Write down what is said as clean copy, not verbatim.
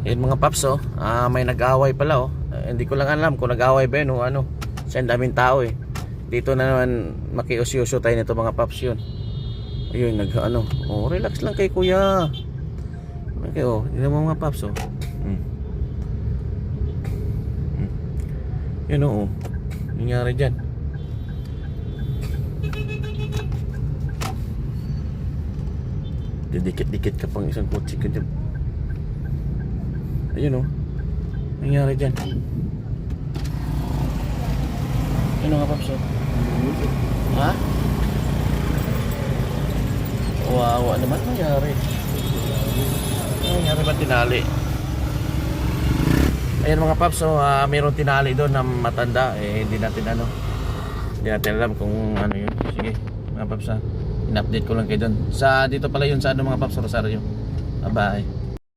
Ayun mga paps oh, may nag-away pala oh. Hindi ko lang alam kung nag-away ba yun o ano. Kasi ang daming tao eh. Dito na naman makiusyoso tayo nito mga paps yun. Ayun nag-ano. Oh, relax lang kay kuya. Okay oh, yun mo mga paps oh. Yun oh. Nangyari dyan. Didikit-dikit ka pang isang kotse ka dyan. Ayun oh. Nangyari dyan. Ano nga paps oh? Ha? Wawa naman nangyari. Nangyari ba tinali? Ayan mga paps so mayroong tinali doon na matanda. Hindi natin alam kung ano yun. Sige mga paps in-update ko lang kayo doon. Dito pala yun sa mga paps, Rosario. Bye bye.